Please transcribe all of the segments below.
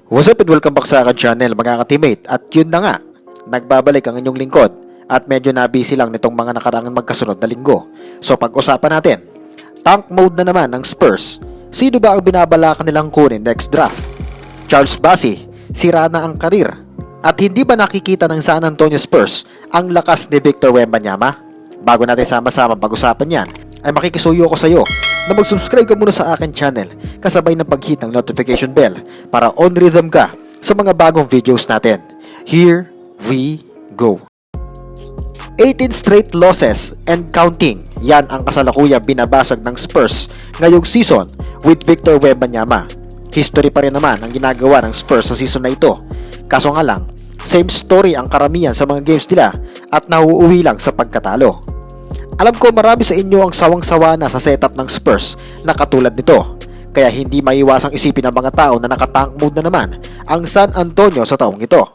What's up and welcome back sa akin channel mga ka-teammate. At yun na nga, nagbabalik ang inyong lingkod. At medyo na-busy lang nitong mga nakarangang magkasunod na linggo. So pag-usapan natin, tank mode na naman ng Spurs. Sino ba ang binabalakan nilang kunin next draft? Charles Bassey, sira na ang karir. At hindi ba nakikita ng San Antonio Spurs ang lakas ni Victor Wembanyama? Bago natin sama-sama pag-usapan yan, ay makikisuyo ko sa iyo na mag-subscribe ka muna sa akin channel kasabay ng pag-hit ng notification bell para on rhythm ka sa mga bagong videos natin. Here we go. 18 straight losses and counting. Yan ang kasalukuyang binabasag ng Spurs ngayong season with Victor Wembanyama. History pa rin naman ang ginagawa ng Spurs sa season na ito. Kaso nga lang, same story ang karamihan sa mga games nila at nauuwi lang sa pagkatalo. Alam ko marami sa inyo ang sawang-sawa na sa setup ng Spurs na katulad nito. Kaya hindi maiwasang isipin ng mga tao na naka-tank mode na naman ang San Antonio sa taong ito.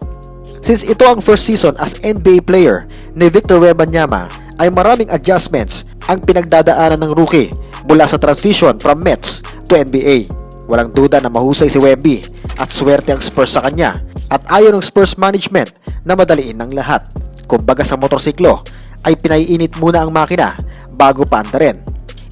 Since ito ang first season as NBA player ni Victor Wembanyama, ay maraming adjustments ang pinagdadaanan ng rookie mula sa transition from Mets to NBA. Walang duda na mahusay si Wemby at swerte ang Spurs sa kanya at ayaw ng Spurs management na madaliin ng lahat. Kumbaga sa motorsiklo ay pinaiinit muna ang makina bago paandarin.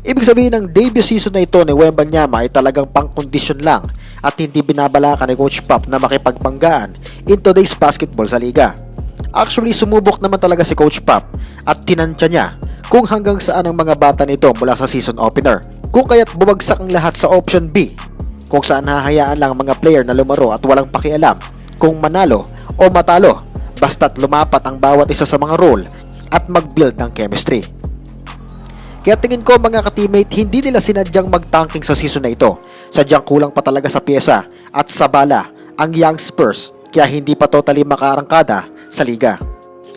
Ibig sabihin ng debut season na ito ni Wembanyama ay talagang pang-kondisyon lang at hindi binabalakan ni Coach Pop na makipagpanggaan in today's basketball sa liga. Actually, sumubok naman talaga si Coach Pop at tinansya niya kung hanggang saan ang mga bata nito mula sa season opener. Kung kaya't bumagsak ang lahat sa option B, kung saan hahayaan lang ang mga player na lumaro at walang pakialam kung manalo o matalo, basta't lumapat ang bawat isa sa mga role at mag-build ng chemistry. Kaya tingin ko mga ka-teammate, hindi nila sinadyang mag-tanking sa season na ito. Sadyang kulang pa talaga sa pyesa at sa bala ang young Spurs, kaya hindi pa totally makaarangkada sa liga.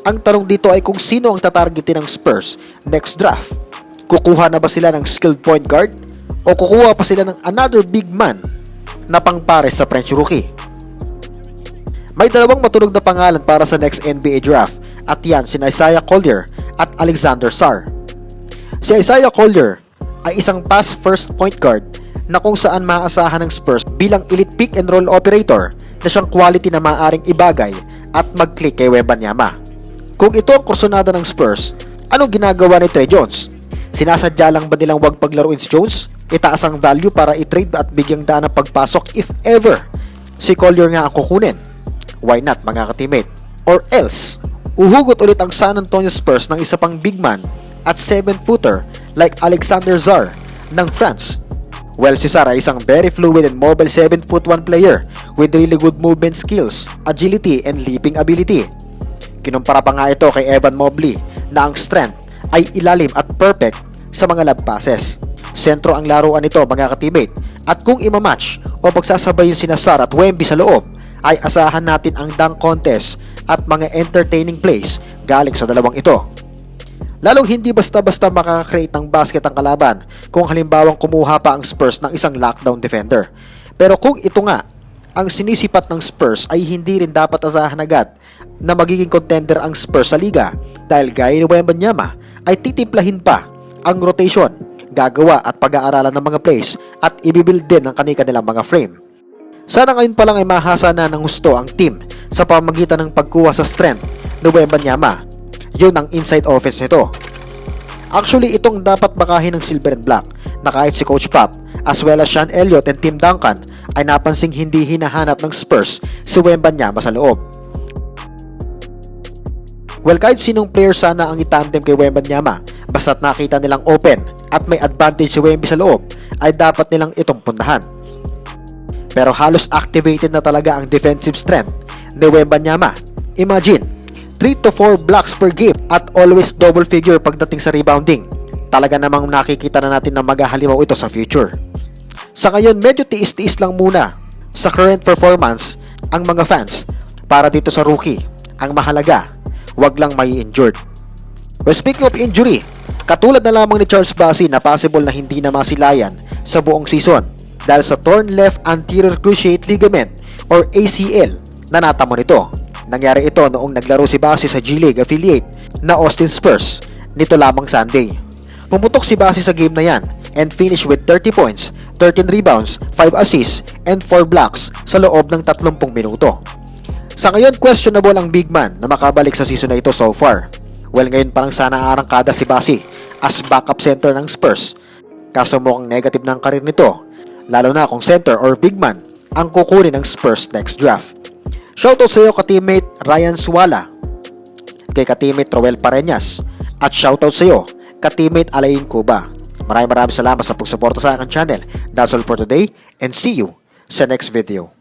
Ang tanong dito ay kung sino ang tatargetin ng Spurs next draft. Kukuha na ba sila ng skilled point guard o kukuha pa sila ng another big man na pangpares sa French rookie? May dalawang matunog na pangalan para sa next NBA draft at yan sina Isaiah Collier at Alexander Sarr. Si Isaiah Collier ay isang pass first point guard na kung saan maaasahan ng Spurs bilang elite pick and roll operator na siyang quality na maaaring ibagay at mag-click kay Wembanyama. Kung ito ang kursunada ng Spurs, anong ginagawa ni Tre Jones? Sinasadya lang ba nilang wag paglaruin si Jones? Itaas ang value para i-trade at bigyang daan ng pagpasok if ever si Collier nga ang kukunin? Why not mga ka-teammate? Or else, uhugot ulit ang San Antonio Spurs ng isa pang big man at 7-footer like Alexander Sarr ng France. Well, si Sarr ay isang very fluid and mobile 7'1" player with really good movement skills, agility, and leaping ability. Kinumpara pa nga ito kay Evan Mobley na ang strength ay ilalim at perfect sa mga lob passes. Sentro ang laruan nito mga ka-teammate at kung imamatch o pagsasabayin sina Sarr at Wemby sa loob, ay asahan natin ang dunk contest at mga entertaining plays galing sa dalawang ito. Lalong hindi basta-basta makaka-create ng basket ang kalaban kung halimbawang kumuha pa ang Spurs ng isang lockdown defender. Pero kung ito nga ang sinisipat ng Spurs, ay hindi rin dapat asahan agad na magiging contender ang Spurs sa liga dahil gaya ni Wembanyama ay titimplahin pa ang rotation, gagawa at pag-aaralan ng mga plays at ibibuild din ang kanilang mga frame. Sana ngayon pa lang ay mahasa na ng gusto ang team sa pamamagitan ng pagkuha sa strength ni Wembanyama. Yun ang inside offense nito. Actually, itong dapat bakahin ng Silver and Black na kahit si Coach Pop as well as Sean Elliott and Tim Duncan ay napansing hindi hinahanap ng Spurs si Wembanyama sa loob. Well, kahit sinong player sana ang itandem kay Wembanyama, basta't nakita nilang open at may advantage si Wemby sa loob, ay dapat nilang itong puntahan. Pero halos activated na talaga ang defensive strength ni Wembanyama. Imagine, 3 to 4 blocks per game at always double figure pagdating sa rebounding. Talaga namang nakikita na natin na maghahalimaw ito sa future. Sa ngayon, medyo tiis-tiis lang muna sa current performance ang mga fans para dito sa rookie. Ang mahalaga, wag lang may injured. Well, speaking of injury, katulad na lamang ni Charles Bassey na possible na hindi na masilayan sa buong season dahil sa torn left anterior cruciate ligament or ACL na natamo nito. Nangyari ito noong naglaro si Bassey sa G-League affiliate na Austin Spurs nito lamang Sunday. Pumutok si Bassey sa game na yan and finished with 30 points, 13 rebounds, 5 assists, and 4 blocks sa loob ng 30 minuto. Sa ngayon, questionable ang big man na makabalik sa season na ito so far. Well, ngayon parang sana arangkada si Basi as backup center ng Spurs. Kaso mukhang negative na ang karir nito, lalo na kung center or big man ang kukunin ng Spurs next draft. Shoutout sa iyo ka-teammate Ryan Suwala, kay ka-teammate Roel Pareñas, at shoutout sa iyo ka-teammate Alain Cuba. Maraming salamat sa pagsuporta sa aking channel. That's all for today and see you sa next video.